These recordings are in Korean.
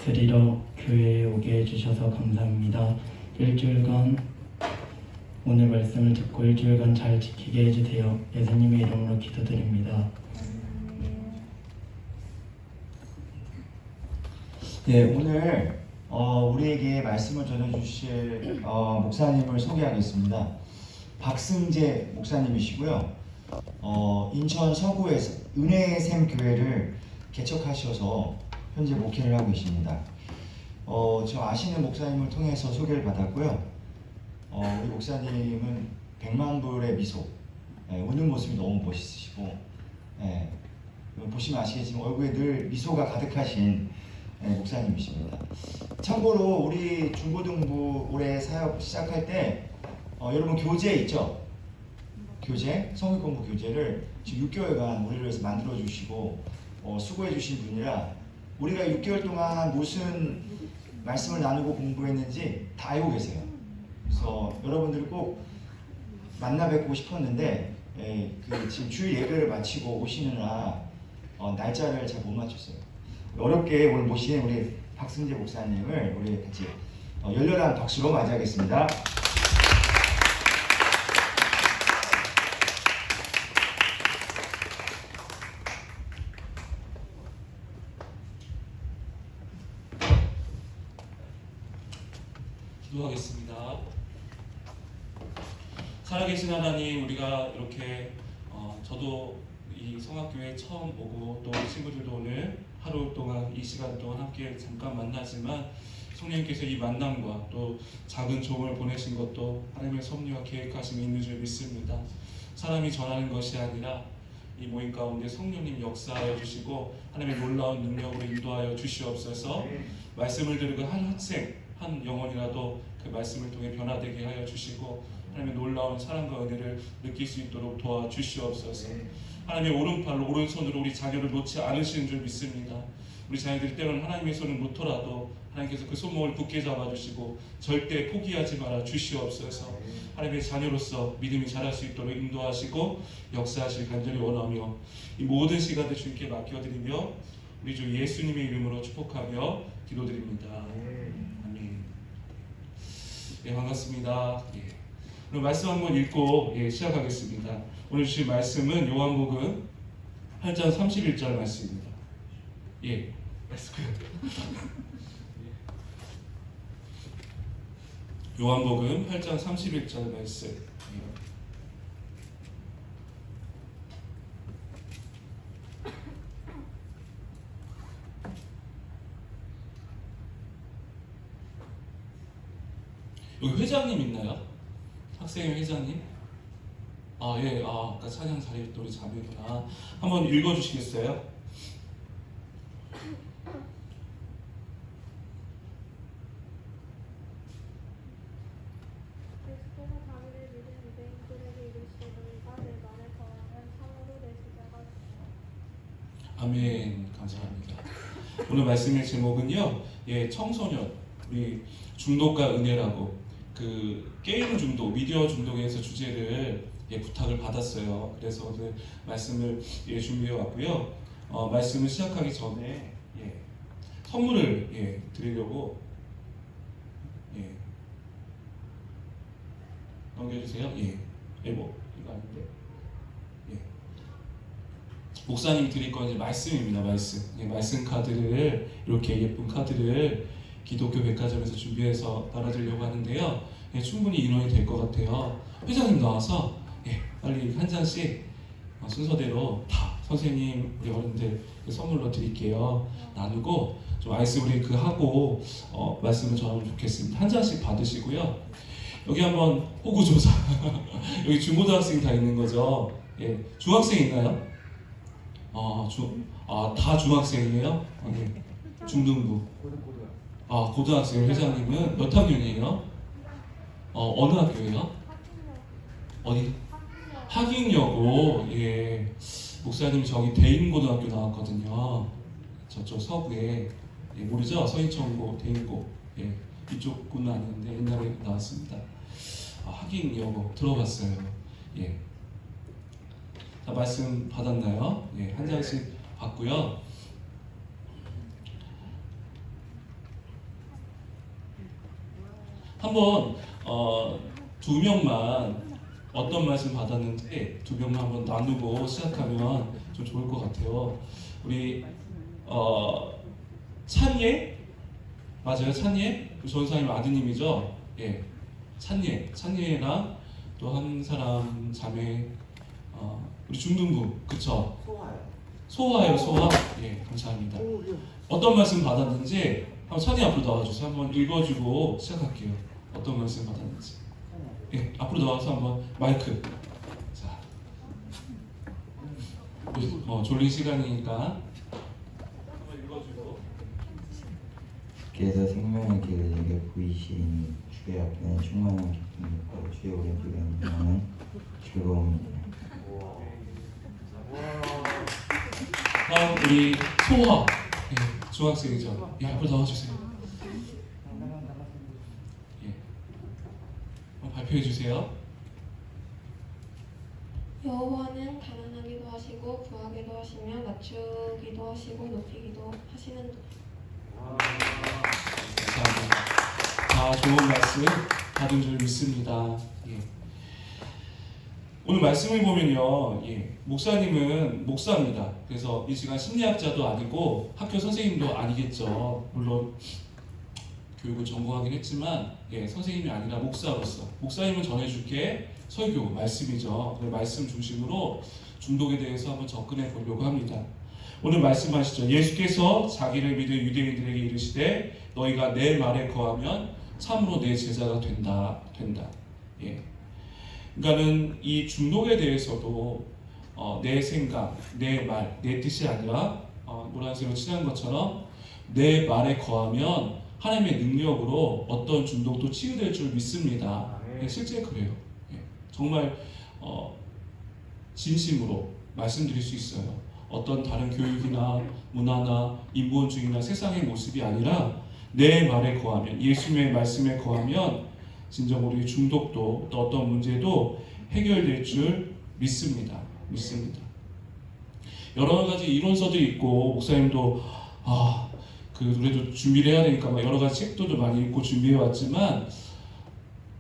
드리러 교회에 오게 해주셔서 감사합니다. 일주일간 오늘 말씀을 듣고 일주일간 잘 지키게 해주세요. 예수님의 이름으로 기도드립니다. 네, 오늘 우리에게 말씀을 전해주실 목사님을 소개하겠습니다. 박승재 목사님이시고요. 인천 서구에서 은혜의 샘 교회를 개척하셔서 현재 목회를 하고 계십니다. 저 아시는 목사님을 통해서 소개를 받았고요. 우리 목사님은 100만 불의 미소, 웃는 모습이 너무 멋있으시고, 보시면 아시겠지만 얼굴에 늘 미소가 가득하신 목사님이십니다. 참고로 우리 중고등부 올해 사역 시작할 때 여러분 교재 있죠? 교재, 성경공부 교재를 지금 6개월간 우리를 위해서 만들어 주시고 수고해 주신 분이라 우리가 6개월 동안 무슨 말씀을 나누고 공부했는지 다 알고 계세요. 그래서 여러분들을 꼭 만나 뵙고 싶었는데 지금 주일 예배를 마치고 오시느라 날짜를 잘 못 맞췄어요. 어렵게 오늘 모신 우리 박승재 목사님을 우리 같이 열렬한 박수로 맞이하겠습니다. 기도하겠습니다. 살아계신 하나님, 우리가 이렇게 저도 이 성악교회 처음 오고 또 친구들도 오늘 하루 동안 이 시간 동안 함께 잠깐 만나지만 성령님께서 이 만남과 또 작은 조언을 보내신 것도 하나님의 섭리와 계획하심이 있는 줄 믿습니다. 사람이 전하는 것이 아니라 이 모임 가운데 성령님 역사하여 주시고 하나님의 놀라운 능력으로 인도하여 주시옵소서. 말씀을 들은 한 학생 한 영혼이라도 그 말씀을 통해 변화되게 하여 주시고 하나님의 놀라운 사랑과 은혜를 느낄 수 있도록 도와주시옵소서. 하나님의 오른팔로 오른손으로 우리 자녀를 놓지 않으시는 줄 믿습니다. 우리 자녀들이 때로는 하나님의 손을 놓더라도 하나님께서 그 손목을 굳게 잡아주시고 절대 포기하지 말아 주시옵소서. 하나님의 자녀로서 믿음이 자랄 수 있도록 인도하시고 역사하실 간절히 원하며 이 모든 시간들 주님께 맡겨드리며 우리 주 예수님의 이름으로 축복하며 기도드립니다. 아멘. 네, 반갑습니다. 오늘 말씀 한번 읽고 시작하겠습니다. 오늘 주신 말씀은 요한복음 8장 31절 말씀입니다. 요한복음 8장 31절 말씀. 여기 회장님 있나요? 학생회 회장님? 아까 찬양 자리 또 우리 자매구나. 한번 읽어주시겠어요? 아멘. 감사합니다. 오늘 말씀의 제목은요, 청소년, 우리 중독과 은혜라고 그 게임 중독, 미디어 중독에서 주제를 부탁을 받았어요. 그래서 오늘 말씀을 준비해 왔고요. 말씀을 시작하기 전에 선물을 드리려고 넘겨주세요. 이거 아닌데. 목사님 드릴 건 이제 말씀입니다. 말씀 카드를 이렇게 예쁜 카드를 기독교 백화점에서 준비해서 나눠드리려고 하는데요. 충분히 인원이 될 것 같아요. 회장님 나와서 빨리 한 잔씩 순서대로 다 선생님, 우리 어른들 선물로 드릴게요. 나누고 좀 아이스 브레이크 하고 말씀을 전하면 좋겠습니다. 한 잔씩 받으시고요. 여기 한번 호구조사. 여기 중고등학생 다 있는 거죠. 중학생 있나요? 다 중학생이에요? 중등부. 고등학생. 회장님은 몇 학년이에요? 어느 학교예요? 어디? 학인여고. 목사님이 저기 대인고등학교 나왔거든요. 저쪽 서구에. 모르죠? 서인천고, 대인고. 이쪽은 아닌데 옛날에 나왔습니다. 학인여고 들어봤어요. 자, 말씀 받았나요? 한 장씩 받고요. 한번 두 명만 어떤 말씀 받았는지 두 명만 한번 나누고 시작하면 좀 좋을 것 같아요. 우리 찬예 맞아요, 찬예 그 전사님 아드님이죠. 예, 찬예랑 또 한 사람 자매 우리 중등부 그쵸? 소화요 소화. 예, 감사합니다. 어떤 말씀 받았는지 한번 찬이 앞으로 나와주세요. 한번 읽어주고 시작할게요. 어떤 말씀 받았는지. 예, 앞으로 나와서 한번 마이크. 자, 졸린 시간이니까 한번 읽어주고. 주께서 생명의 길을 내게 보이시니 주의 앞에는 충만한 기쁨이 있고 주의 오른쪽에 안전한 즐거움이니라. 다음 우리 소화. 예, 중학생이죠. 예, 앞으로 나와주세요. 예, 한번 발표해 주세요. 여호와는 가난하기도 하시고 부하기도 하시며 낮추기도 하시고 높이기도 하시는 감사합니다. 다 좋은 말씀 받은 줄 믿습니다. 예. 오늘 말씀을 보면요, 예, 목사님은 목사입니다. 그래서 이 시간 심리학자도 아니고 학교 선생님도 아니겠죠. 물론 교육을 전공하긴 했지만 예, 선생님이 아니라 목사로서 목사님은 전해줄 게 설교, 말씀이죠. 그 말씀 중심으로 중독에 대해서 한번 접근해 보려고 합니다. 오늘 말씀하시죠. 예수께서 자기를 믿은 유대인들에게 이르시되 너희가 내 말에 거하면 참으로 내 제자가 된다. 예. 그러니까는 이 중독에 대해서도 내 생각, 내 말, 내 뜻이 아니라 노란색으로 칠한 것처럼 내 말에 거하면 하나님의 능력으로 어떤 중독도 치유될 줄 믿습니다. 예, 실제 그래요. 예. 정말 진심으로 말씀드릴 수 있어요. 어떤 다른 교육이나 문화나 인본주의나 세상의 모습이 아니라 내 말에 거하면, 예수님의 말씀에 거하면 진정 우리 중독도 또 어떤 문제도 해결될 줄 믿습니다. 여러 가지 이론서들이 있고 목사님도 그래도 준비를 해야 되니까 막 여러 가지 책도 많이 읽고 준비해 왔지만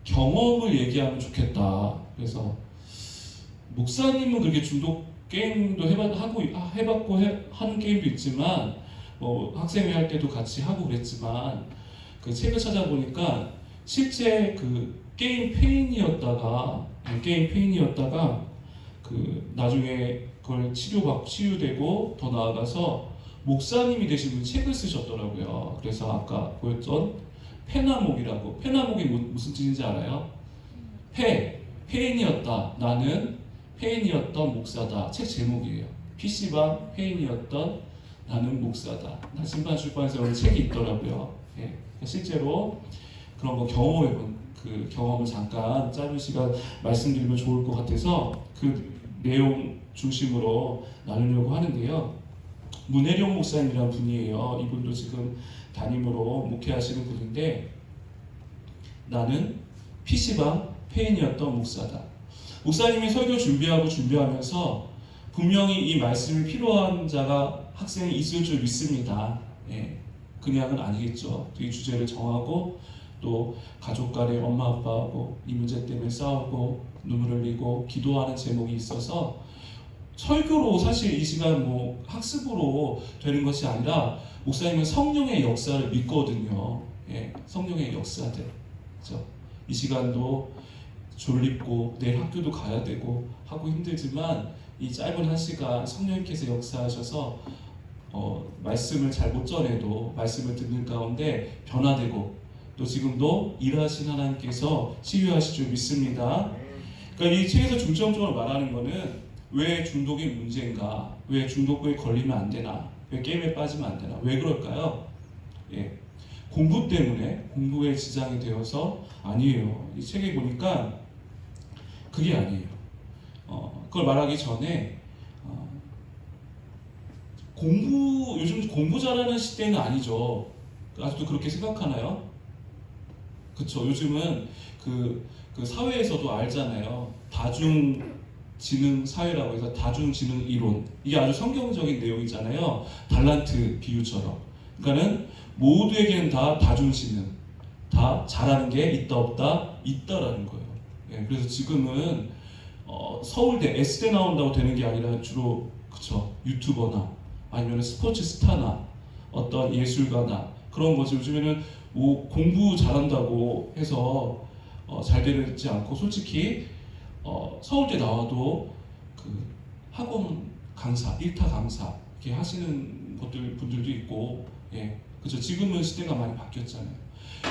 경험을 얘기하면 좋겠다. 그래서 목사님은 그렇게 중독 게임도 해봤고 하는 게임도 있지만 뭐 학생회 할 때도 같이 하고 그랬지만 그 책을 찾아보니까 실제 그 게임 페인이었다가 그 나중에 그걸 치유되고 더 나아가서 목사님이 되신 분 책을 쓰셨더라고요. 그래서 아까 보였던 페나목이라고. 페나목이 무슨 뜻인지 알아요? 페인이었다. 나는 페인이었던 목사다. 책 제목이에요. PC방 페인이었던 나는 목사다. 신반 출판사에 오는 책이 있더라고요. 예. 실제로 그런 거 경험해본 그 경험을 잠깐 짧은 시간 말씀드리면 좋을 것 같아서 그 내용 중심으로 나누려고 하는데요. 문혜룡 목사님이라는 분이에요. 이분도 지금 담임으로 목회하시는 분인데 나는 PC방 페인이었던 목사다. 목사님이 설교 준비하면서 분명히 이 말씀이 필요한 자가 학생이 있을 줄 믿습니다. 예, 그냥은 아니겠죠. 이 주제를 정하고 또 가족 간에 엄마 아빠하고 이 문제 때문에 싸우고 눈물 흘리고 기도하는 제목이 있어서 설교로 사실 이 시간 뭐 학습으로 되는 것이 아니라 목사님은 성령의 역사를 믿거든요. 예, 성령의 역사들. 그렇죠? 이 시간도 졸립고 내일 학교도 가야 되고 하고 힘들지만 이 짧은 한 시간 성령님께서 역사하셔서 말씀을 잘 못 전해도 말씀을 듣는 가운데 변화되고 또 지금도 일하신 하나님께서 치유하실 줄 믿습니다. 그러니까 이 책에서 중점적으로 말하는 거는 왜 중독이 문제인가? 왜 중독에 걸리면 안 되나? 왜 게임에 빠지면 안 되나? 왜 그럴까요? 예, 공부 때문에 공부에 지장이 되어서 아니에요. 이 책에 보니까 그게 아니에요. 그걸 말하기 전에 요즘 공부 잘하는 시대는 아니죠. 아직도 그렇게 생각하나요? 그쵸. 요즘은 그 사회에서도 알잖아요. 다중지능 사회라고 해서 다중지능 이론. 이게 아주 성경적인 내용이잖아요. 달란트 비유처럼. 그러니까는 모두에게는 다 다중지능, 다 잘하는 게 있다 없다 있다라는 거예요. 예, 그래서 지금은 서울대 S대 나온다고 되는 게 아니라 주로 그쵸 유튜버나 아니면 스포츠 스타나 어떤 예술가나 그런 거지. 요즘에는 뭐 공부 잘한다고 해서 잘 되지 않고 솔직히 서울대 나와도 그 학원 강사, 일타 강사 이렇게 하시는 분들도 있고, 예, 그렇죠. 지금은 시대가 많이 바뀌었잖아요.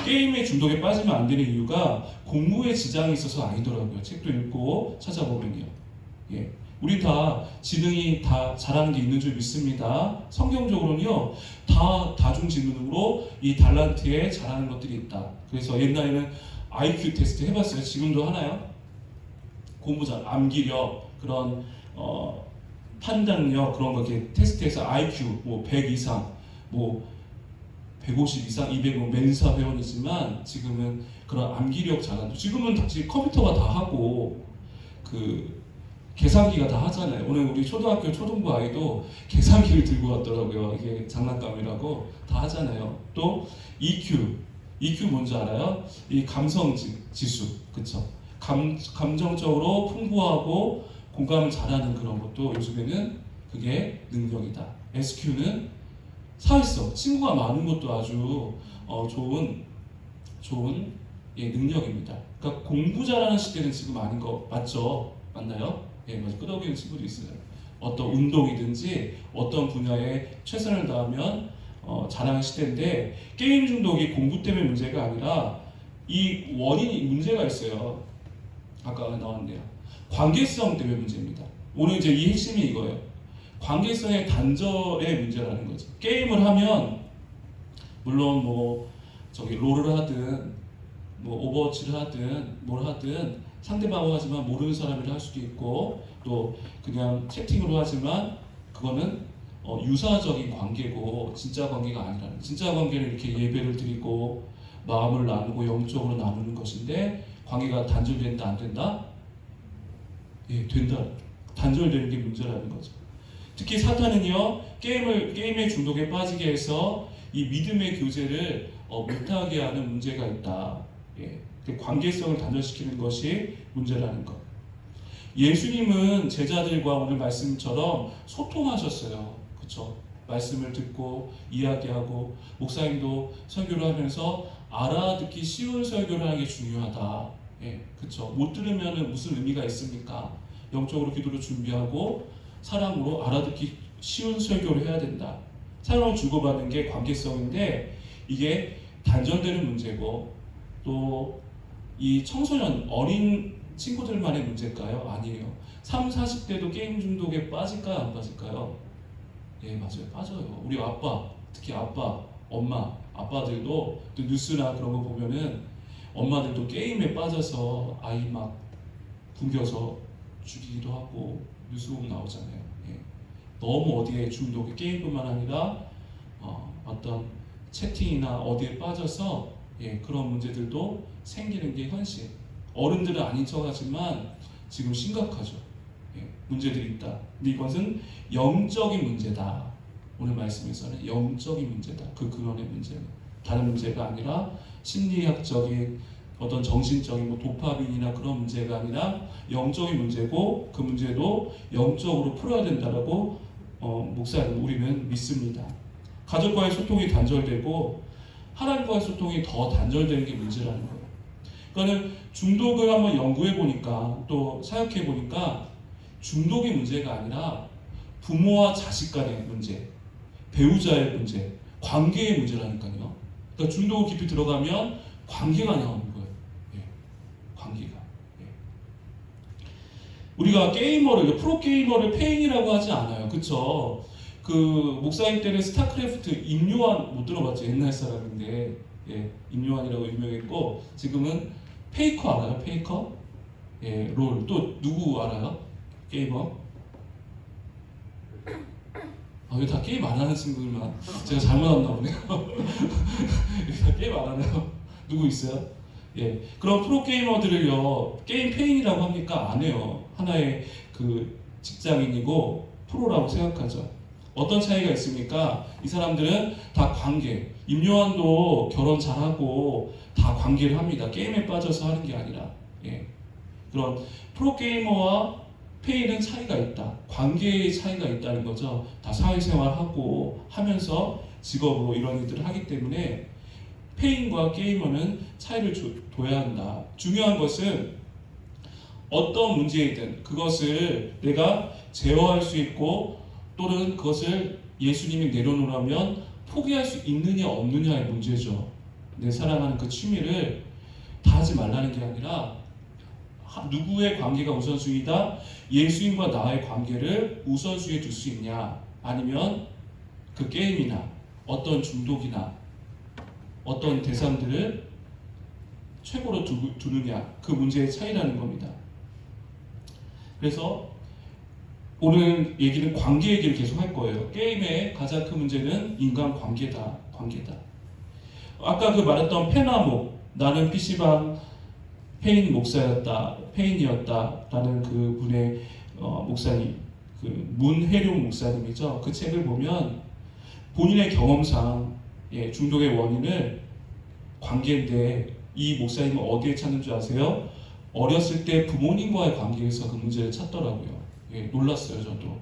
게임의 중독에 빠지면 안 되는 이유가 공부에 지장이 있어서 아니더라고요. 책도 읽고 찾아보면요. 예, 우리 다 지능이 다 잘하는 게 있는 줄 믿습니다. 성경적으로는요, 다 다중지능으로 이 달란트에 잘하는 것들이 있다. 그래서 옛날에는 IQ 테스트 해봤어요. 지금도 하나요? 공부 잘, 암기력, 그런 판단력 그런 거 이렇게 테스트해서 IQ 뭐 100 이상, 뭐 150 이상, 200 뭐 멘사 회원이지만 지금은 그런 암기력 잘한다. 지금은 다시 컴퓨터가 다 하고 그 계산기가 다 하잖아요. 오늘 우리 초등학교 초등부 아이도 계산기를 들고 왔더라고요. 이게 장난감이라고 다 하잖아요. 또 EQ 뭔지 알아요? 이 감성 지수, 그쵸? 감정적으로 풍부하고 공감을 잘하는 그런 것도 요즘에는 그게 능력이다. SQ는 사회성, 친구가 많은 것도 아주 좋은 예, 능력입니다. 그러니까 공부 잘하는 시대는 지금 아닌 거 맞죠? 맞나요? 예, 맞아. 끄덕이는 친구도 있어요. 어떤 운동이든지 어떤 분야에 최선을 다하면 잘하는 시대인데 게임 중독이 공부 때문에 문제가 아니라 이 원인이 문제가 있어요. 아까 나왔는데요. 관계성 때문에 문제입니다. 오늘 이제 이 핵심이 이거예요. 관계성의 단절의 문제라는 거죠. 게임을 하면 물론 뭐 저기 롤을 하든 뭐 오버워치를 하든 뭘 하든 상대방을 하지만 모르는 사람이라 할 수도 있고 또 그냥 채팅으로 하지만 그거는 유사적인 관계고 진짜 관계가 아니라는. 진짜 관계는 이렇게 예배를 드리고 마음을 나누고 영적으로 나누는 것인데 관계가 단절된다 안 된다? 예, 된다. 단절되는 게 문제라는 거죠. 특히 사탄은요 게임의 중독에 빠지게 해서 이 믿음의 교제를 못하게 하는 문제가 있다. 예, 관계성을 단절시키는 것이 문제라는 것. 예수님은 제자들과 오늘 말씀처럼 소통하셨어요. 그렇죠? 말씀을 듣고 이야기하고 목사님도 설교를 하면서 알아듣기 쉬운 설교를 하는 게 중요하다. 예, 그렇죠. 못 들으면 무슨 의미가 있습니까? 영적으로 기도를 준비하고 사랑으로 알아듣기 쉬운 설교를 해야 된다. 사랑을 주고받는 게 관계성인데 이게 단절되는 문제고 또 이 청소년 어린 친구들만의 문제일까요? 아니에요. 3, 40대도 게임 중독에 빠질까요? 안 빠질까요? 예, 맞아요. 빠져요. 우리 아빠, 특히 아빠, 엄마, 아빠들도 또 뉴스나 그런 거 보면은 엄마들도 게임에 빠져서 아이 막 굶겨서 죽이기도 하고 뉴스 보면 나오잖아요. 예. 너무 어디에 중독이 게임뿐만 아니라 어떤 채팅이나 어디에 빠져서 예, 그런 문제들도 생기는 게 현실. 어른들은 아닌 척하지만 지금 심각하죠. 예, 문제들이 있다. 근데 이것은 영적인 문제다. 오늘 말씀에서는 영적인 문제다. 그 근원의 문제는 다른 문제가 아니라 심리학적인 어떤 정신적인 뭐 도파민이나 그런 문제가 아니라 영적인 문제고 그 문제도 영적으로 풀어야 된다라고 목사님 우리는 믿습니다. 가족과의 소통이 단절되고 하나님과의 소통이 더 단절되는 게 문제라는 거예요. 그러니까 중독을 한번 연구해 보니까 또 사역해 보니까 중독이 문제가 아니라 부모와 자식 간의 문제, 배우자의 문제, 관계의 문제라니까요. 그러니까 중독을 깊이 들어가면 관계가 나오는 거예요. 예, 관계가. 예. 우리가 게이머를 프로 게이머를 페인이라고 하지 않아요. 그렇죠? 그 목사님 때는 스타크래프트 임요한 못 들어봤죠? 옛날 사람인데 예, 임요한이라고 유명했고 지금은 페이커 알아요? 페이커? 예, 롤. 또 누구 알아요? 게이머? 왜 다 게임 안 하는 친구들만 제가 잘못 왔나 보네요. 다 게임 안 하네요. 누구 있어요? 예, 그런 프로 게이머들을요 게임 페인이라고 합니까? 안 해요. 하나의 그 직장인이고 프로라고 생각하죠. 어떤 차이가 있습니까? 이 사람들은 다 관계. 임요한도 결혼 잘하고 다 관계를 합니다. 게임에 빠져서 하는 게 아니라. 예. 그런 프로게이머와 페이는 차이가 있다. 관계의 차이가 있다는 거죠. 다 사회생활하고 하면서 직업으로 이런 일들을 하기 때문에 페인과 게이머는 차이를 둬야 한다. 중요한 것은 어떤 문제이든 그것을 내가 제어할 수 있고 또는 그것을 예수님이 내려놓으라면 포기할 수 있느냐 없느냐의 문제죠. 내 사랑하는 그 취미를 다 하지 말라는 게 아니라 누구의 관계가 우선순위다? 예수님과 나의 관계를 우선순위에 둘 수 있냐? 아니면 그 게임이나 어떤 중독이나 어떤 대상들을 최고로 두느냐? 그 문제의 차이라는 겁니다. 그래서 오늘 얘기는 관계 얘기를 계속 할 거예요. 게임의 가장 큰 문제는 인간 관계다. 아까 그 말했던 페나목, 나는 PC방 페인 목사였다, 페인이었다라는 그 분의 목사님, 그 문혜룡 목사님이죠. 그 책을 보면 본인의 경험상 중독의 원인을 관계인데 이 목사님은 어디에 찾는 줄 아세요? 어렸을 때 부모님과의 관계에서 그 문제를 찾더라고요. 놀랐어요, 저도.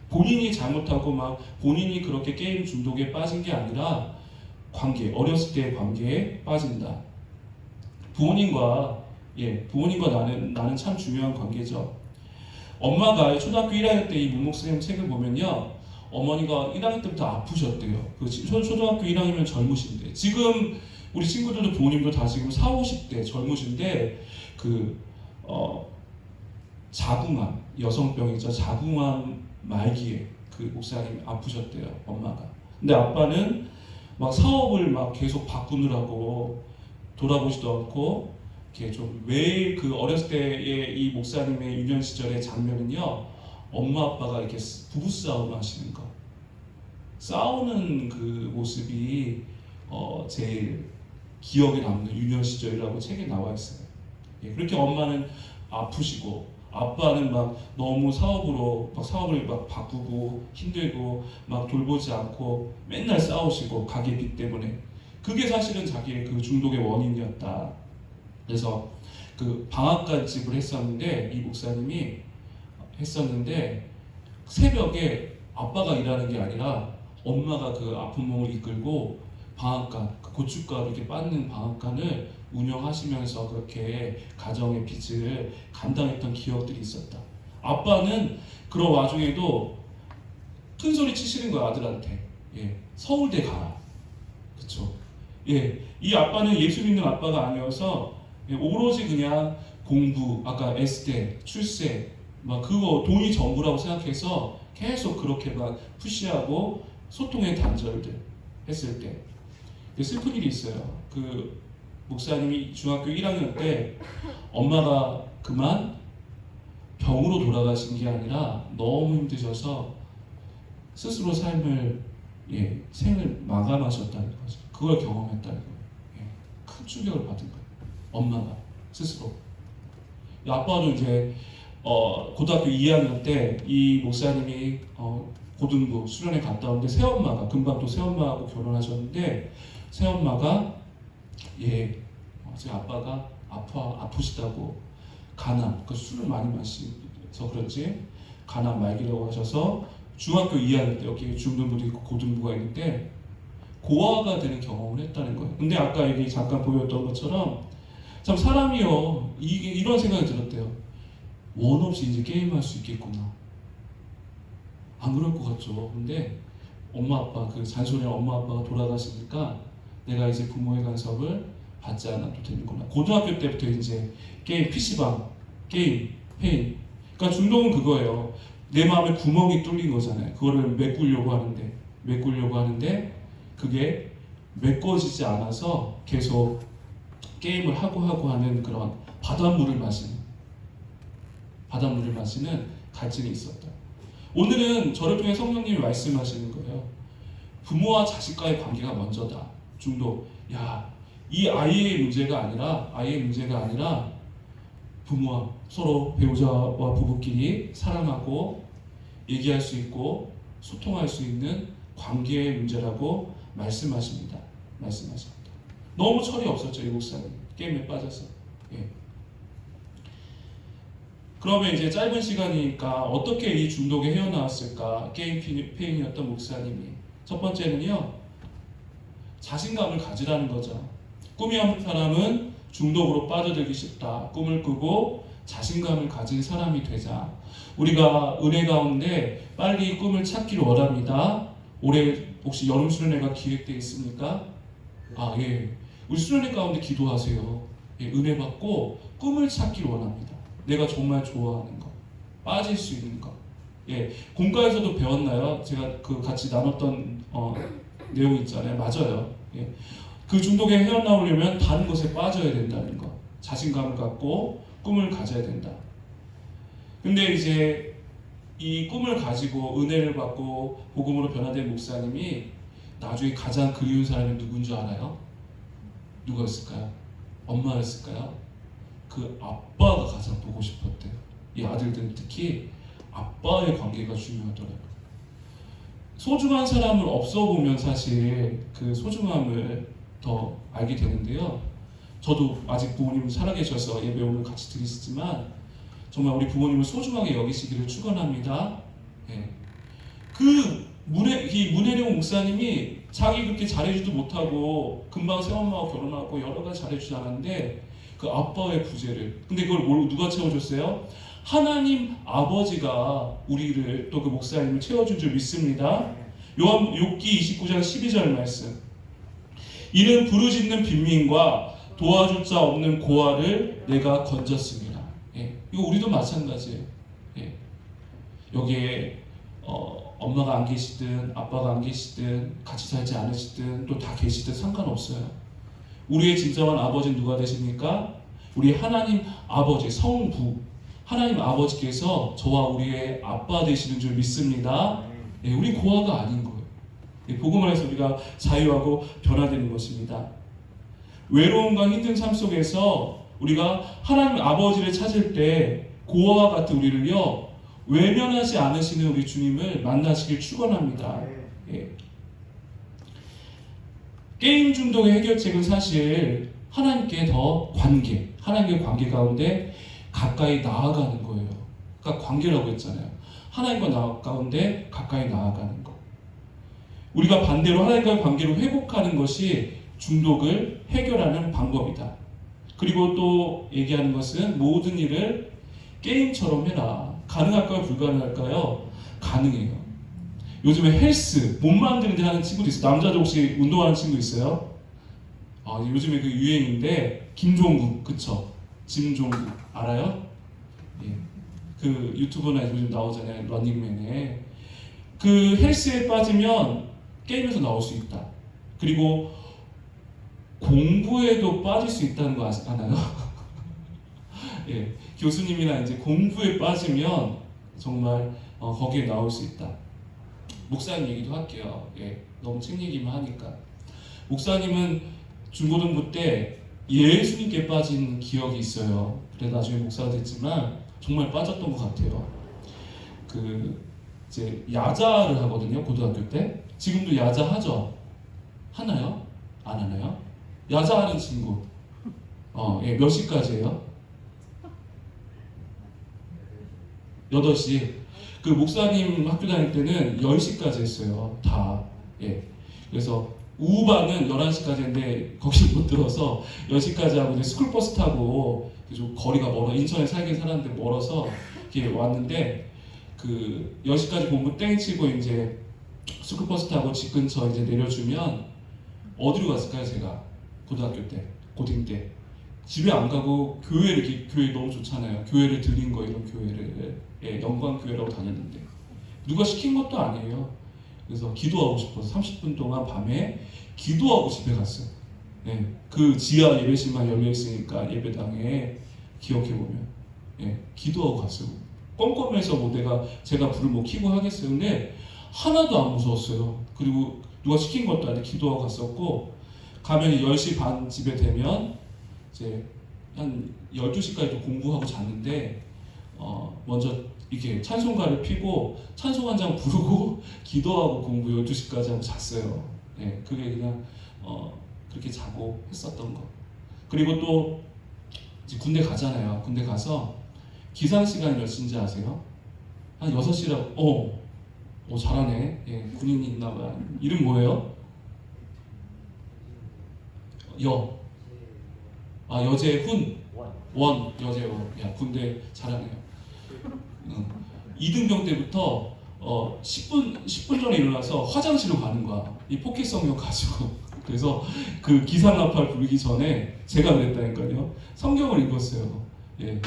본인이 잘못하고 막 본인이 그렇게 게임 중독에 빠진 게 아니라 관계, 어렸을 때의 관계에 빠진다. 부모님과 나는 참 중요한 관계죠. 엄마가 초등학교 1학년 때 이 문목사님 책을 보면요, 어머니가 1학년 때부터 아프셨대요. 초등학교 1학년이면 젊으신데, 지금 우리 친구들도 부모님도 다 지금 40, 50대 젊으신데 자궁암, 여성병이죠. 자궁암 말기에 그 목사님 아프셨대요, 엄마가. 근데 아빠는 막 사업을 막 계속 바꾸느라고 돌아보지도 않고 이렇게 좀 매일 그 어렸을 때의 이 목사님의 유년 시절의 장면은요, 엄마 아빠가 이렇게 부부싸움 하시는 거, 싸우는 그 모습이 제일 기억에 남는 유년 시절이라고 책에 나와 있어요. 그렇게 엄마는 아프시고 아빠는 막 너무 사업을 막 바꾸고 힘들고 막 돌보지 않고 맨날 싸우시고 가게비 때문에, 그게 사실은 자기의 그 중독의 원인이었다. 그래서 그 방앗간집을 했었는데 이 목사님이 했었는데 새벽에 아빠가 일하는 게 아니라 엄마가 그 아픈 몸을 이끌고 방앗간, 그 고춧가루 이렇게 빻는 방앗간을 운영하시면서 그렇게 가정의 빚을 감당했던 기억들이 있었다. 아빠는 그런 와중에도 큰 소리 치시는 거야, 아들한테. 서울대 가라. 그쵸? 이 아빠는 예수 믿는 아빠가 아니어서 오로지 그냥 공부, 아까 S대, 출세, 막 그거 돈이 전부라고 생각해서 계속 그렇게 막 푸시하고 소통의 단절들 했을 때 슬픈 일이 있어요. 그 목사님이 중학교 1학년 때 엄마가 그만 병으로 돌아가신 게 아니라 너무 힘드셔서 스스로 삶을 생을 마감하셨다는 거죠. 그걸 경험했다는 거예요. 큰 충격을 받은 거예요. 엄마가 스스로. 아빠는 이제 고등학교 2학년 때 이 목사님이 고등부 수련회 갔다 오는데 새엄마가, 금방 또 새엄마하고 결혼하셨는데 새엄마가 제 아빠가 아프시다고 간암, 그 술을 많이 마셔서 그런지 간암 말기라고 하셔서 중학교 2학년 때 여기 중등부도 있고 고등부가 있는데 고아가 되는 경험을 했다는 거예요. 근데 아까 여기 잠깐 보였던 것처럼 참 사람이요, 이런 생각이 들었대요. 원 없이 이제 게임할 수 있겠구나. 안 그럴 것 같죠. 근데 엄마 아빠, 그 잔소리한 엄마 아빠가 돌아가시니까 내가 이제 부모의 간섭을 받지 않아도 되는구나. 고등학교 때부터 이제 게임, PC방, 게임, 페인. 그러니까 중독은 그거예요. 내 마음에 구멍이 뚫린 거잖아요. 그거를 메꾸려고 하는데 그게 메꿔지지 않아서 계속 게임을 하고 하는 그런 바닷물을 마시는 갈증이 있었다. 오늘은 저를 통해 성령님이 말씀하시는 거예요. 부모와 자식과의 관계가 먼저다. 중독. 이 아이의 문제가 아니라 부모와 서로 배우자와 부부끼리 사랑하고 얘기할 수 있고 소통할 수 있는 관계의 문제라고 말씀하십니다. 너무 철이 없었죠, 이 목사님. 게임에 빠져서. 예. 그러면 이제 짧은 시간이니까 어떻게 이 중독에 헤어나왔을까? 게임 페인이었던 목사님이. 첫 번째는요, 자신감을 가지라는 거죠. 꿈이 없는 사람은 중독으로 빠져들기 쉽다. 꿈을 꾸고 자신감을 가진 사람이 되자. 우리가 은혜 가운데 빨리 꿈을 찾기를 원합니다. 올해 혹시 여름 수련회가 기획되어 있습니까? 아, 예. 우리 수련회 가운데 기도하세요. 예, 은혜 받고 꿈을 찾기를 원합니다. 내가 정말 좋아하는 거, 빠질 수 있는 거. 예, 공과에서도 배웠나요? 제가 그 같이 나눴던 내용 있잖아요. 맞아요. 예. 그 중독에 헤어나오려면 다른 것에 빠져야 된다는 거. 자신감을 갖고 꿈을 가져야 된다. 근데 이제 이 꿈을 가지고 은혜를 받고 복음으로 변화된 목사님이 나중에 가장 그리운 사람이 누군 줄 알아요? 누구였을까요? 엄마였을까요? 그 아빠가 가장 보고 싶었대요. 이 아들들은 특히 아빠의 관계가 중요하더라고요. 소중한 사람을 없어 보면 사실 그 소중함을 더 알게 되는데요. 저도 아직 부모님 살아계셔서 예배 오늘 같이 드리시지만 정말 우리 부모님을 소중하게 여기시기를 축원합니다. 예. 그 문혜룡 목사님이 자기 그렇게 잘해주지도 못하고 금방 새엄마하고 결혼하고 여러 가지 잘해주지 않았는데 그 아빠의 부재를, 근데 그걸 누가 채워줬어요? 하나님 아버지가 우리를 또 그 목사님을 채워준 줄 믿습니다. 욥기 29장 12절 말씀. 이는 부르짖는 빈민과 도와줄 자 없는 고아를 내가 건졌습니다. 예. 이거 우리도 마찬가지예요. 예. 여기에 엄마가 안 계시든 아빠가 안 계시든 같이 살지 않으시든 또 다 계시든 상관없어요. 우리의 진정한 아버지는 누가 되십니까? 우리 하나님 아버지, 성부 하나님 아버지께서 저와 우리의 아빠 되시는 줄 믿습니다. 예, 우리 고아가 아닌 거예요. 예, 복음을 해서 우리가 자유하고 변화되는 것입니다. 외로움과 힘든 삶 속에서 우리가 하나님 아버지를 찾을 때 고아와 같은 우리를요, 외면하지 않으시는 우리 주님을 만나시길 축원합니다. 예. 게임 중독의 해결책은 사실 하나님께 더 하나님의 관계 가운데 가까이 나아가는 거예요. 그러니까 관계라고 했잖아요. 하나님과 가운데 가까이 나아가는 거. 우리가 반대로 하나님과의 관계를 회복하는 것이 중독을 해결하는 방법이다. 그리고 또 얘기하는 것은 모든 일을 게임처럼 해라. 가능할까요? 불가능할까요? 가능해요. 요즘에 헬스, 몸 만드는데 하는 친구도 있어요. 남자들 혹시 운동하는 친구 있어요? 요즘에 그 유행인데 김종국, 그쵸? 짐종국 알아요? 예. 그 유튜브나 요즘 나오잖아요. 런닝맨에. 그 헬스에 빠지면 게임에서 나올 수 있다. 그리고 공부에도 빠질 수 있다는 거 아나요? 예. 교수님이나 이제 공부에 빠지면 정말 거기에 나올 수 있다. 목사님 얘기도 할게요. 예, 너무 책 얘기만 하니까. 목사님은 중고등부 때 예수님께 빠진 기억이 있어요. 그래 나중에 목사가 됐지만 정말 빠졌던 것 같아요. 이제 야자를 하거든요. 고등학교 때. 지금도 야자 하죠? 하나요? 안 하나요? 야자하는 친구. 예, 몇 시까지예요? 8시. 그 목사님 학교 다닐 때는 10시까지 했어요. 다. 예. 그래서 우반은 11시까지 했는데 거기 못 들어서 10시까지 하고 이제 스쿨버스 타고 좀 거리가 멀어. 인천에 살긴 살았는데 멀어서 이렇게 왔는데 그 10시까지 공부 땡 치고 이제 스쿨버스 타고 집 근처 이제 내려주면 어디로 갔을까요? 제가 고등학교 때, 고딩 때 집에 안 가고 교회 너무 좋잖아요. 교회를 들린 거예요. 이런 교회를. 예, 영광교회라고 다녔는데 누가 시킨 것도 아니에요. 그래서 기도하고 싶어서 30분 동안 밤에 기도하고 집에 갔어요. 예, 그 지하 예배실만 열려 있으니까 예배당에 기억해보면 기도하고 갔어요. 껌껌해서 제가 불을 켜고 하겠어요. 근데 하나도 안 무서웠어요. 그리고 누가 시킨 것도 아니고 기도하고 갔었고, 가면 10시 반 집에 되면 이제 한 12시까지도 공부하고 잤는데 먼저 이게 찬송가를 피고 찬송 한 장 부르고 기도하고 공부 12시까지 하고 잤어요. 예, 그게 그냥 그렇게 자고 했었던 거. 그리고 또 이제 군대 가잖아요. 군대 가서 기상 시간이 몇 시인지 아세요? 한 6시라고. 잘하네. 예, 군인이 있나 봐. 이름 뭐예요? 여재훈. 여재훈. 야, 군대 잘하네요. 이등병 때부터 10분 전에 일어나서 화장실로 가는 거야. 이 포켓 성경 가지고. 그래서 그 기상나팔 부르기 전에 제가 그랬다니까요. 성경을 읽었어요. 예,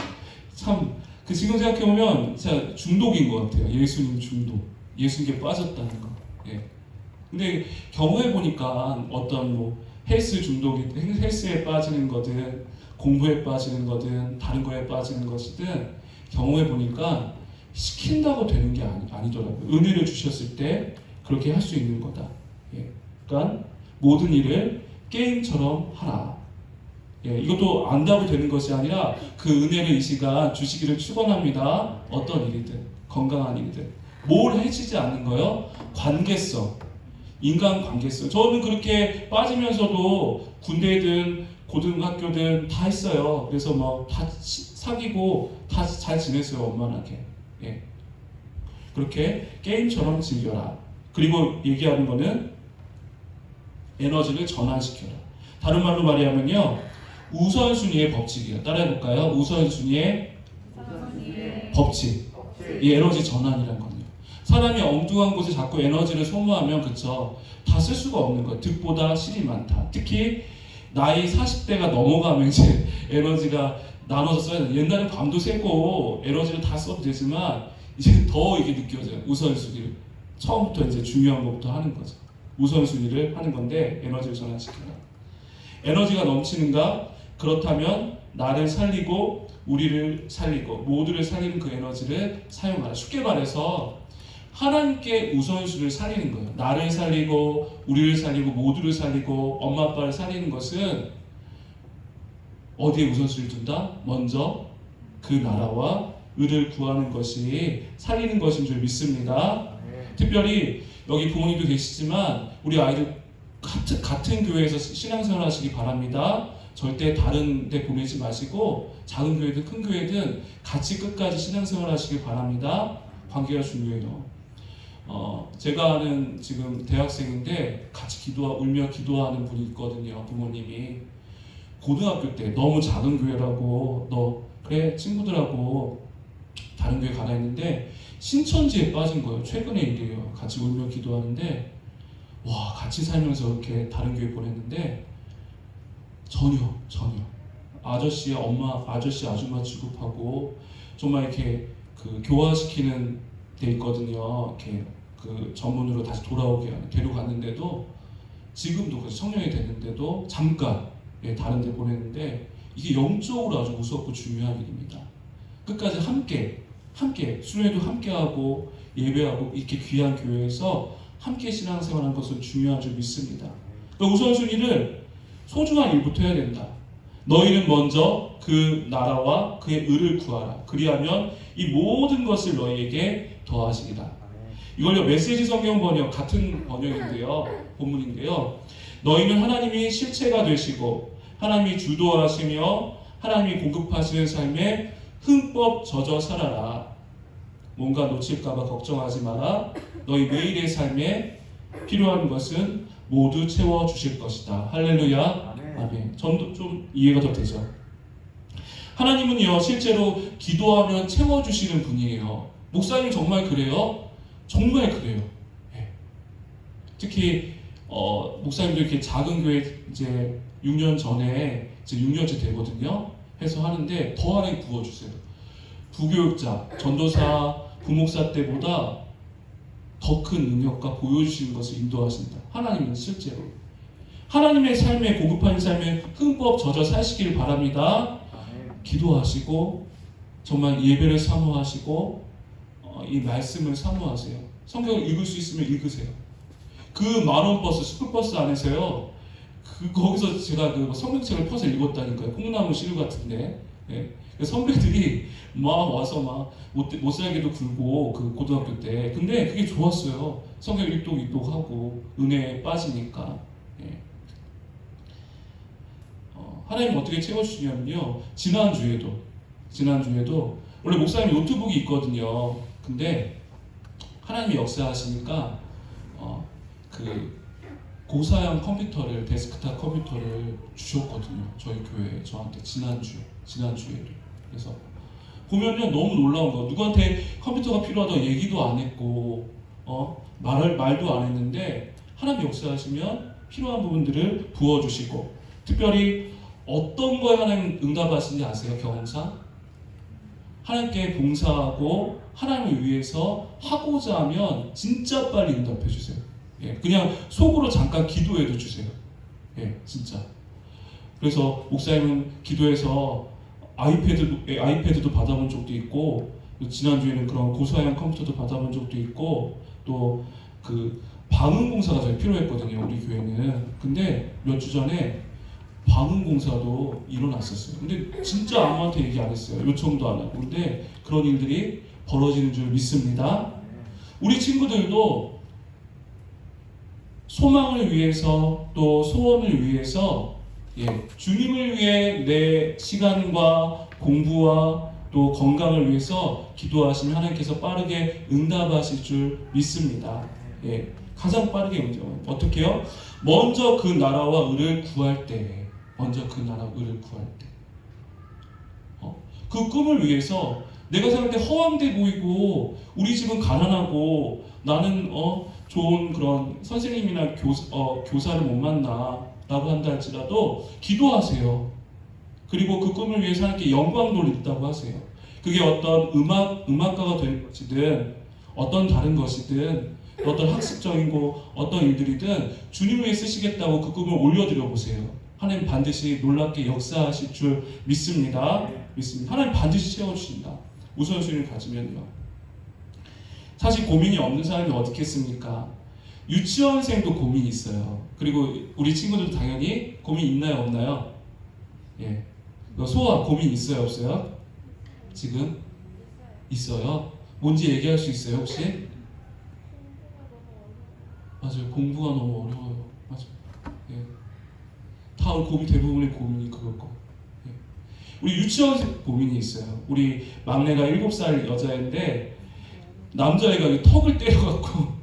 참 그 지금 생각해 보면 진짜 중독인 것 같아요. 예수님 중독, 예수님께 빠졌다는 거. 예. 근데 경험해 보니까 어떤 뭐 헬스 중독이 헬스에 빠지는 거든 공부에 빠지는 거든 다른 거에 빠지는 것이든 경험해 보니까 시킨다고 되는 게 아니더라고요. 은혜를 주셨을 때 그렇게 할 수 있는 거다. 예. 그러니까 모든 일을 게임처럼 하라. 예, 이것도 안다고 되는 것이 아니라 그 은혜를 이 시간 주시기를 축원합니다. 어떤 일이든 건강한 일이든 뭘 해치지 않는 거요? 관계성, 인간 관계성. 저는 그렇게 빠지면서도 군대든 고등학교든 다 했어요. 그래서 뭐 다 사귀고 다 잘 지냈어요. 원만하게. 예. 그렇게 게임처럼 즐겨라. 그리고 얘기하는 거는 에너지를 전환시켜라. 다른 말로 말하면요, 우선순위의 법칙이에요. 따라해볼까요? 우선순위의 법칙. 이 에너지 전환이란 거예요. 사람이 엉뚱한 곳에 자꾸 에너지를 소모하면 그쵸, 다 쓸 수가 없는 거예요. 득보다 실이 많다. 특히 나이 40대가 넘어가면 이제 에너지가 나눠서 써야 돼요. 옛날에 밤도 새고 에너지를 다 써도 되지만 이제 더 이게 느껴져요. 우선순위를 처음부터 이제 중요한 것부터 하는 거죠. 우선순위를 하는 건데 에너지를 전환시켜라. 에너지가 넘치는가? 그렇다면 나를 살리고 우리를 살리고 모두를 살리는 그 에너지를 사용하라. 쉽게 말해서 하나님께 우선순위를 살리는 거예요. 나를 살리고 우리를 살리고 모두를 살리고 엄마 아빠를 살리는 것은 어디에 우선순위를 둔다? 먼저 그 나라와 의를 구하는 것이 살리는 것인 줄 믿습니다. 특별히 여기 부모님도 계시지만 우리 아이들 같은 교회에서 신앙생활 하시기 바랍니다. 절대 다른 데 보내지 마시고 작은 교회든 큰 교회든 같이 끝까지 신앙생활 하시기 바랍니다. 관계가 중요해요. 제가 아는 지금 대학생인데 같이 울며 기도하는 분이 있거든요. 부모님이 고등학교 때 너무 작은 교회라고 너 그래 친구들하고 다른 교회 가라 했는데 신천지에 빠진 거예요. 최근에 일이에요. 같이 울며 기도하는데 와, 같이 살면서 이렇게 다른 교회 보냈는데 전혀 아저씨의 엄마, 아저씨 아줌마 취급하고 정말 이렇게 그 교화시키는 데 있거든요. 이렇게 그 전문으로 다시 돌아오게 데려갔는데도 지금도 그 청년이 됐는데도 잠깐 다른 데 보냈는데 이게 영적으로 아주 무섭고 중요한 일입니다. 끝까지 함께 수련회도 함께하고 예배하고 이렇게 귀한 교회에서 함께 신앙생활하는 것은 중요한 줄 믿습니다. 그러니까 우선순위를 소중한 일부터 해야 된다. 너희는 먼저 그 나라와 그의 의를 구하라. 그리하면 이 모든 것을 너희에게 더하시리라. 이걸요 메시지 성경 번역 같은 번역인데요, 본문인데요. 너희는 하나님이 실체가 되시고 하나님이 주도하시며 하나님이 공급하시는 삶에 흠뻑 젖어 살아라. 뭔가 놓칠까봐 걱정하지 마라. 너희 매일의 삶에 필요한 것은 모두 채워주실 것이다. 할렐루야. 아멘. 전도 좀 이해가 더 되죠. 하나님은요 실제로 기도하면 채워주시는 분이에요. 목사님 정말 그래요? 정말 그래요. 네. 특히 목사님도 이렇게 작은 교회 이제 6년 전에 이제 6년째 되거든요. 해서 하는데 더 하나님 부어주세요. 부교육자, 전도사, 부목사 때보다 더 큰 능력과 보여주시는 것을 인도하신다. 하나님은 실제로 하나님의 삶에 공급하는 삶에 흠뻑 젖어 사시길 바랍니다. 기도하시고 정말 예배를 사모하시고 이 말씀을 사모하세요. 성경을 읽을 수 있으면 읽으세요. 그 만원 버스, 스쿨버스 안에서요. 거기서 제가 그 성경책을 펴서 읽었다니까요. 콩나무 시루 같은데 예. 선배들이 막 와서 막 못 살게도 굴고 그 고등학교 때. 근데 그게 좋았어요. 성경 일독 하고 은혜에 빠지니까. 예. 하나님 어떻게 채워주시냐면요. 지난주에도 원래 목사님 노트북이 있거든요. 근데 하나님이 역사하시니까 그 고사양 컴퓨터를 데스크탑 컴퓨터를 주셨거든요. 저희 교회에 저한테 지난주에도. 그래서 보면요 너무 놀라운 거. 누구한테 컴퓨터가 필요하다고 얘기도 안 했고 말도 안 했는데 하나님 역사하시면 필요한 부분들을 부어주시고 특별히 어떤 거에 하나님 응답하시는지 아세요? 경험상 하나님께 봉사하고 하나님을 위해서 하고자 하면 진짜 빨리 응답해 주세요. 예, 그냥 속으로 잠깐 기도해도 주세요. 예, 진짜. 그래서 목사님은 기도해서 아이패드도 받아본 적도 있고 지난주에는 그런 고사양 컴퓨터도 받아본 적도 있고 또 그 방음공사가 저희 필요했거든요. 우리 교회는. 근데 몇 주 전에 방음공사도 일어났었어요. 근데 진짜 아무한테 얘기 안 했어요. 요청도 안 하고. 근데 그런 일들이 벌어지는 줄 믿습니다. 우리 친구들도 소망을 위해서 또 소원을 위해서 주님을 위해 내 시간과 공부와 또 건강을 위해서 기도하시면 하나님께서 빠르게 응답하실 줄 믿습니다. 가장 빠르게 응답. 어떻게요? 먼저 그 나라와 의를 구할 때. 그 꿈을 위해서 내가 생각할 때 허황돼 보이고 우리 집은 가난하고 나는 좋은 그런 선생님이나 교사를 못 만나 라고 한다 할지라도 기도하세요. 그리고 그 꿈을 위해서 하나님께 영광 돌린다고 하세요. 그게 어떤 음악가가 될 것이든 어떤 다른 것이든 어떤 학습적인 어떤 일들이든 주님을 위해 쓰시겠다고 그 꿈을 올려드려 보세요. 하나님 반드시 놀랍게 역사하실 줄 믿습니다. 하나님 반드시 채워주신다. 우선순위를 가지면요. 사실 고민이 없는 사람이 어떻게 했습니까? 유치원생도 고민이 있어요. 그리고 우리 친구들도 당연히 고민 있나요, 없나요? 소아 고민 있어요, 없어요? 지금 있어요. 뭔지 얘기할 수 있어요, 혹시? 맞아요. 공부가 너무 어려워요. 맞아요. 다 대부분의 고민이 그걸 거. 우리 유치원생 고민이 있어요. 우리 막내가 7살 여자인데 남자애가 턱을 때려갖고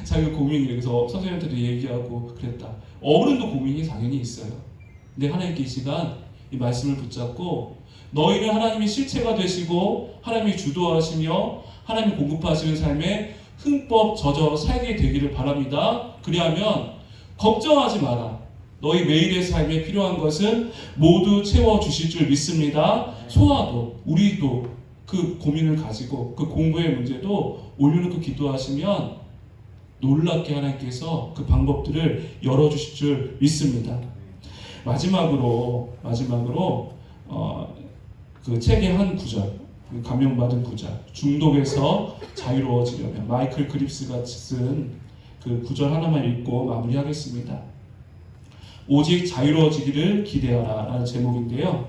자기가 고민이 그래서 선생님한테도 얘기하고 그랬다. 어른도 고민이 당연히 있어요. 근데 하나님께 이 시간 이 말씀을 붙잡고 너희는 하나님의 실체가 되시고 하나님이 주도하시며 하나님이 공급하시는 삶에 흠뻑 젖어 살게 되기를 바랍니다. 그리하면 걱정하지 마라. 너희 매일의 삶에 필요한 것은 모두 채워주실 줄 믿습니다. 소아도 우리도 그 고민을 가지고 그 공부의 문제도 올려놓고 기도하시면 놀랍게 하나님께서 그 방법들을 열어주실 줄 믿습니다. 마지막으로 그 책의 한 구절, 감명받은 구절, 중독에서 자유로워지려면 마이클 그립스가 쓴 그 구절 하나만 읽고 마무리하겠습니다. 오직 자유로워지기를 기대하라 라는 제목인데요.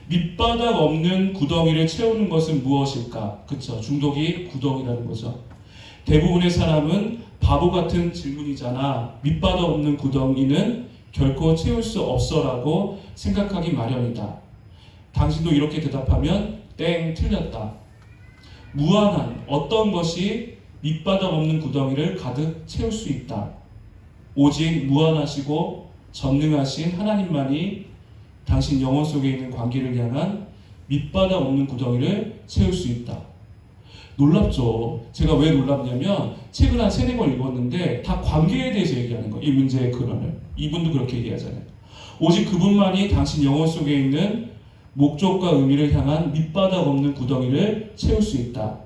밑바닥 없는 구덩이를 채우는 것은 무엇일까? 그쵸? 중독이 구덩이라는 거죠. 대부분의 사람은 바보 같은 질문이잖아. 밑바닥 없는 구덩이는 결코 채울 수 없어라고 생각하기 마련이다. 당신도 이렇게 대답하면 땡, 틀렸다. 무한한 어떤 것이 밑바닥 없는 구덩이를 가득 채울 수 있다. 오직 무한하시고 전능하신 하나님만이 당신 영혼 속에 있는 관계를 향한 밑바닥 없는 구덩이를 채울 수 있다. 놀랍죠? 제가 왜 놀랍냐면 책을 한 3-4권 읽었는데 다 관계에 대해서 얘기하는 거예요. 이 문제의 근원을. 이분도 그렇게 얘기하잖아요. 오직 그분만이 당신 영혼 속에 있는 목적과 의미를 향한 밑바닥 없는 구덩이를 채울 수 있다.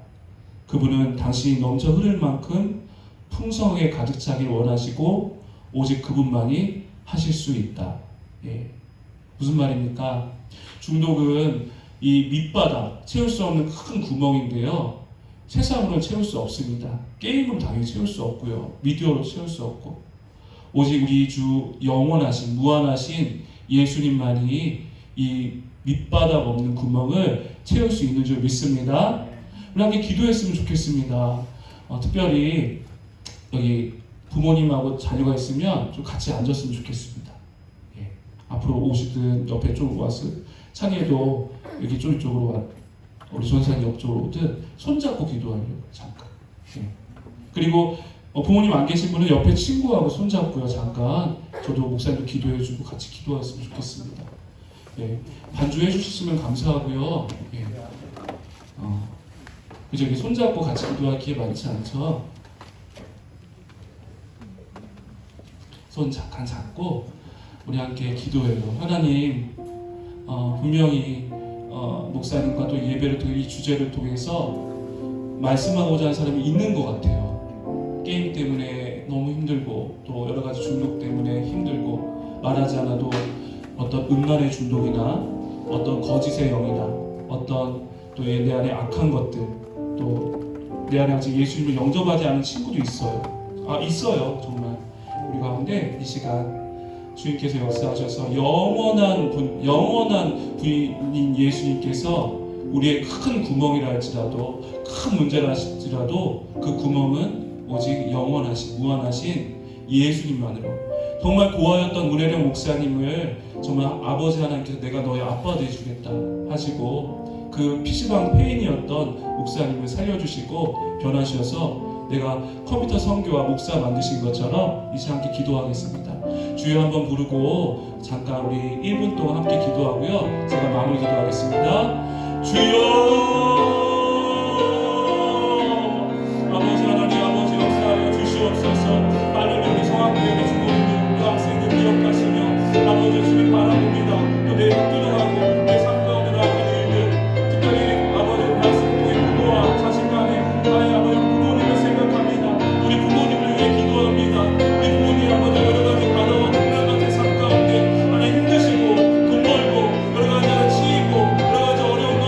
그분은 당신이 넘쳐 흐를 만큼 풍성하게 가득 차기를 원하시고 오직 그분만이 하실 수 있다. 무슨 말입니까? 중독은 이 밑바닥, 채울 수 없는 큰 구멍인데요. 세상으로는 채울 수 없습니다. 게임으로 당연히 채울 수 없고요. 미디어로 채울 수 없고 오직 우리 주 영원하신 무한하신 예수님만이 이 밑바닥 없는 구멍을 채울 수 있는 줄 믿습니다. 우리 함께 기도했으면 좋겠습니다. 특별히 여기 부모님하고 자녀가 있으면 좀 같이 앉았으면 좋겠습니다. 예. 앞으로 오시든 옆에 좀 와서 창에도 여기 좀 이쪽으로 우리 전사님 옆쪽으로 오든 손잡고 기도하려고 잠깐. 예. 그리고 부모님 안 계신 분은 옆에 친구하고 손잡고요 잠깐. 저도 목사님도 기도해주고 같이 기도했으면 좋겠습니다. 예. 반주해 주셨으면 감사하고요. 예. 그죠? 이렇게 손잡고 같이 기도할 기회 많지 않죠? 손 잠깐 잡고 우리 함께 기도해요. 하나님, 분명히 목사님과 또 예배를 통해 이 주제를 통해서 말씀하고자 하는 사람이 있는 것 같아요. 게임 때문에 너무 힘들고 또 여러 가지 중독 때문에 힘들고 말하지 않아도 어떤 음란의 중독이나 어떤 거짓의 영이나 어떤 또 내 안에 악한 것들 또 내 안에 아직 예수님을 영접하지 않은 친구도 있어요. 있어요 정말. 우리 가운데 이 시간 주님께서 역사하셔서 영원한 부인인 예수님께서 우리의 큰 구멍이라 할지라도 큰 문제라 할지라도 그 구멍은 오직 영원하신 무한하신 예수님만으로 정말 고아였던 문혜령 목사님을 정말 아버지 하나님께서 내가 너의 아빠가 되어주겠다 하시고 그 PC방 페인이었던 목사님을 살려주시고 변하셔서 내가 컴퓨터 선교와 목사 만드신 것처럼 이 시간 함께 기도하겠습니다. 주여 한번 부르고 잠깐 우리 1분 동안 함께 기도하고요. 제가 마무리 기도하겠습니다. 주여 아버지 하나님 아버지 역사하여 주시옵소서. 하나님 우리 성악교회 중고등부 그 학생들 기억하시며 아버지 주님 바라봅니다. 또 내일 뚫어가고 내 삶 가운데 나아가는 일들 특별히 아버지 말씀 통해 부모와 자식 간에 하나님 아버지 부모님을 생각합니다. 우리 부모님을 위해 기도합니다. 우리 부모님 아버지 여러 가지 바다와 동남 같은 삶 가운데 하나님 힘드시고 돈 벌고 여러 가지 치이고 여러 가지 어려운 거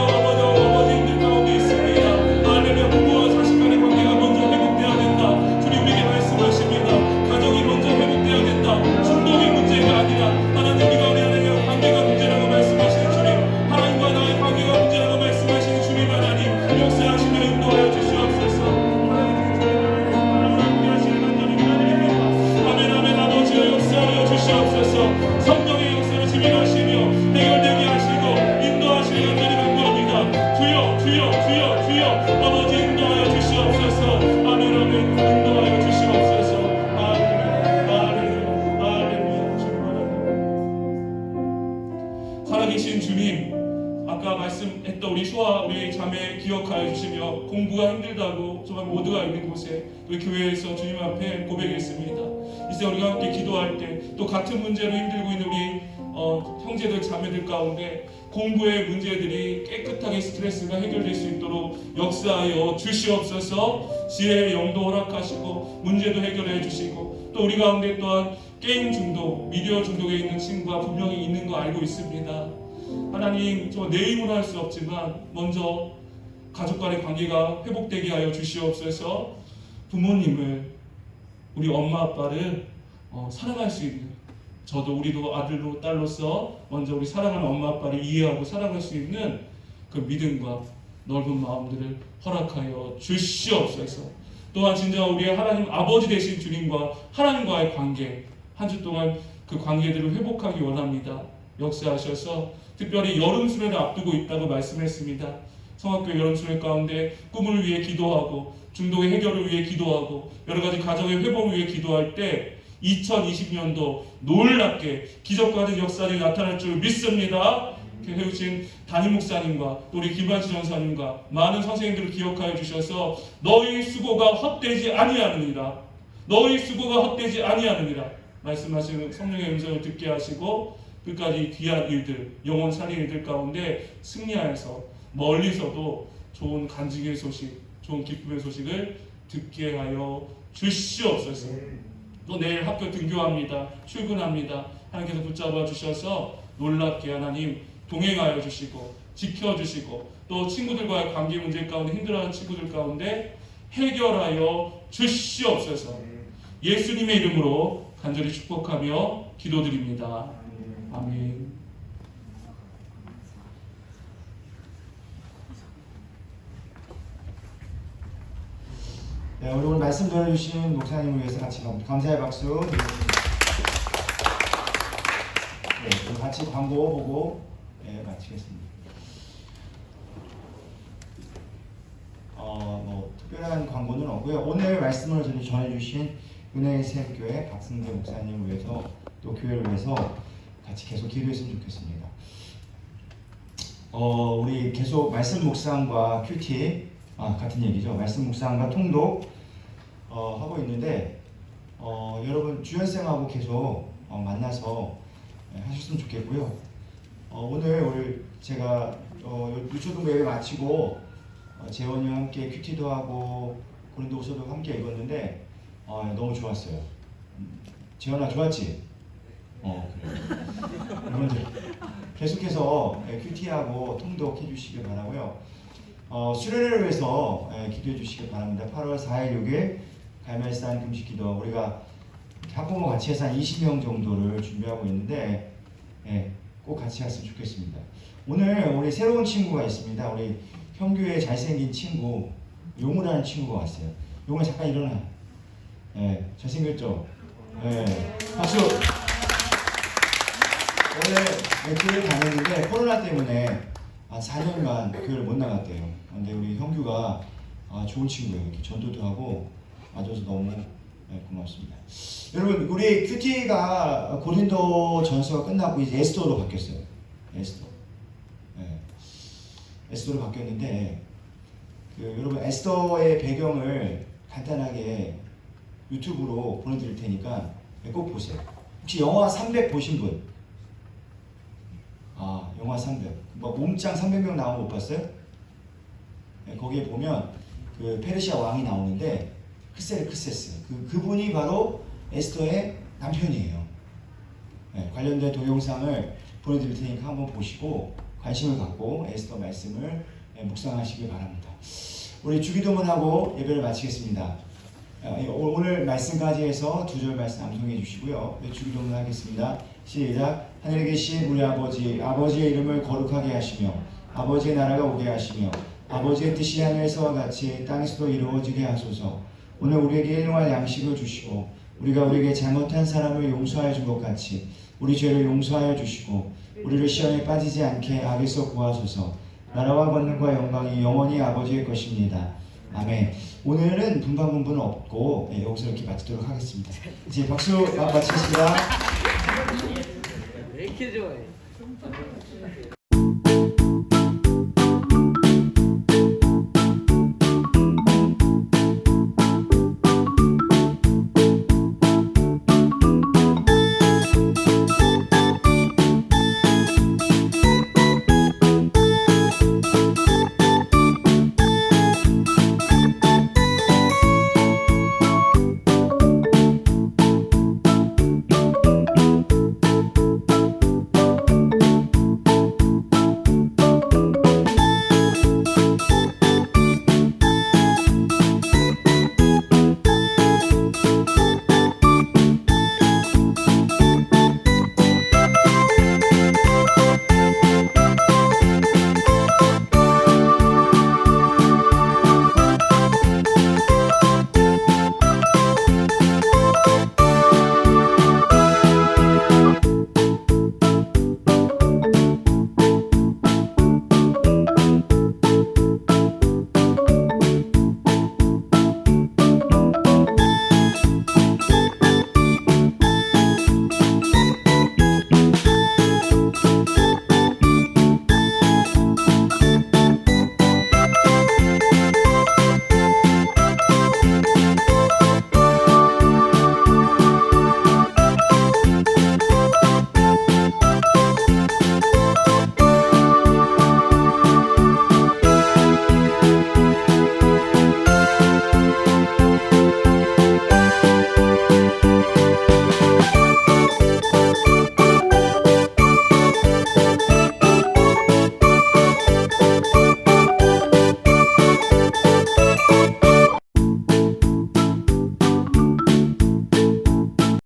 아버지 힘들 가운데 있습니다. 하나님 부모와 자식 간의 관계가 먼저 회복돼야 된다. 주님 우리에게 말씀하십니다. 가정이 먼저 회복돼야 된다. 중독이 문제가 아니라 하나님 우리 가운데 하나님과 관계가 문제라고 말씀하시는 주님, 하나님과 나의 관계가 문제라고 말씀하시는 주님 하나님 역사하시며 인도하여 주시옵소서. 아멘 아멘 아버지여 역사하여 주시옵소서. 성령의 역사를 증인하시며 해결되게 하시고 인도하시는 간절히 간구합니다. 주여 주여 주여 주여 아버지 인도하여 주시옵소서. 아멘 아멘 인도하여 주시옵소서. 할렐루야 할렐루야 할렐루야. 주님 하나님 살아계신 주님, 아까 말씀했던 우리 수아 우리 자매 기억하여 주시며 공부가 힘들다고 정말 모두가 있는 곳에 우리 교회에서 주님 앞에 고백했습니다. 이제 우리가 함께 기도할 때 또 같은 문제로 힘들고 있는 우리 형제들 자매들 가운데 공부의 문제들이 깨끗하게 스트레스가 해결될 수 있도록 역사하여 주시옵소서. 지혜의 영도 허락하시고 문제도 해결해 주시고 또 우리 가운데 또한 게임 중독, 미디어 중독에 있는 친구가 분명히 있는 거 알고 있습니다. 하나님 정말 내 힘으로 할 수 없지만 먼저 가족 간의 관계가 회복되게 하여 주시옵소서. 부모님을 우리 엄마 아빠를 사랑할 수 있는 저도 우리도 아들로 딸로서 먼저 우리 사랑하는 엄마 아빠를 이해하고 사랑할 수 있는 그 믿음과 넓은 마음들을 허락하여 주시옵소서. 또한 진정 우리의 하나님 아버지 되신 주님과 하나님과의 관계 한 주 동안 그 관계들을 회복하기 원합니다. 역사하셔서 특별히 여름 수련을 앞두고 있다고 말씀했습니다. 성악교회 여름 수련 가운데 꿈을 위해 기도하고 중독의 해결을 위해 기도하고 여러 가지 가정의 회복을 위해 기도할 때 2020년도 놀랍게 기적과 같은 역사들이 나타날 줄 믿습니다. 해주신 담임 목사님과 또 우리 김반치 전사님과 많은 선생님들을 기억하여 주셔서 너희 수고가 헛되지 아니하느니라. 너희 수고가 헛되지 아니하느니라. 말씀하시는 성령의 음성을 듣게 하시고 끝까지 귀한 일들, 영혼 살린 일들 가운데 승리하여서 멀리서도 좋은 간증의 소식, 좋은 기쁨의 소식을 듣게 하여 주시옵소서. 또 내일 학교 등교합니다. 출근합니다. 하나님께서 붙잡아 주셔서 놀랍게 하나님 동행하여 주시고 지켜주시고 또 친구들과의 관계 문제 가운데 힘들어하는 친구들 가운데 해결하여 주시옵소서. 예수님의 이름으로 간절히 축복하며 기도드립니다. 아멘. 네, 오늘 말씀 전해주신 목사님을 위해서 같이 감사의 박수 드리겠습니다. 네, 그럼 같이 광고 보고 마치겠습니다. 뭐 특별한 광고는 없고요. 오늘 말씀을 전해주신 은혜의 새교회 박승재 목사님을 위해서 또 교회를 위해서 같이 계속 기도했으면 좋겠습니다. 우리 계속 말씀 묵상과 큐티 같은 얘기죠. 말씀 묵상과 통독 하고 있는데 여러분 주연쌤하고 계속 만나서 하셨으면 좋겠고요. 오늘 제가 유초등 예배 마치고 재원이와 함께 큐티도 하고 고린도후서도 함께 읽었는데 너무 좋았어요. 재원아 좋았지? 그래. 여러분들 계속해서 큐티하고 통독해 주시길 바라고요. 수련회를 위해서 기도해 주시길 바랍니다. 8월 4일 6일 갈멜산 금식기도 우리가 학부모 같이 해서 한 20명 정도를 준비하고 있는데 꼭 같이 왔으면 좋겠습니다. 오늘 우리 새로운 친구가 있습니다. 우리 형규의 잘생긴 친구 용우라는 친구가 왔어요. 용우 잠깐 일어나. 잘생겼죠? 박수. 원래 교회를 다녔는데 코로나 때문에 4년간 교회를 못 나갔대요. 근데 우리 형규가 좋은 친구예요. 이렇게 전도도 하고 와줘서 너무 고맙습니다. 여러분 우리 큐티가 고린도 전서가 끝나고 이제 에스더로 바뀌었어요. 에스더로 바뀌었는데 여러분 에스더의 배경을 간단하게 유튜브로 보내드릴 테니까 꼭 보세요. 혹시 영화 300 보신 분? 영화 300. 뭐 몸짱 300명 나온 거 못 봤어요? 거기에 보면 그 페르시아 왕이 나오는데 크세스 그분이 바로 에스더의 남편이에요. 관련된 동영상을 보내드릴 테니까 한번 보시고 관심을 갖고 에스더 말씀을 묵상하시길 바랍니다. 우리 주기도문하고 예배를 마치겠습니다. 오늘 말씀까지 해서 2절 말씀 암송해 주시고요. 주기도문 하겠습니다. 시작. 하늘에 계신 우리 아버지의 이름을 거룩하게 하시며 아버지의 나라가 오게 하시며 아버지의 뜻이 하늘에서와 같이 땅에서도 이루어지게 하소서. 오늘 우리에게 일용할 양식을 주시고 우리가 우리에게 잘못한 사람을 용서하여 준 것 같이 우리 죄를 용서하여 주시고 우리를 시험에 빠지지 않게 악에서 구하소서. 나라와 권능과 영광이 영원히 아버지의 것입니다. 아멘. 오늘은 분방분분은 없고 여기서 이렇게 마치도록 하겠습니다. 이제 박수 마치겠습니다. 왜 이렇게 좋아해?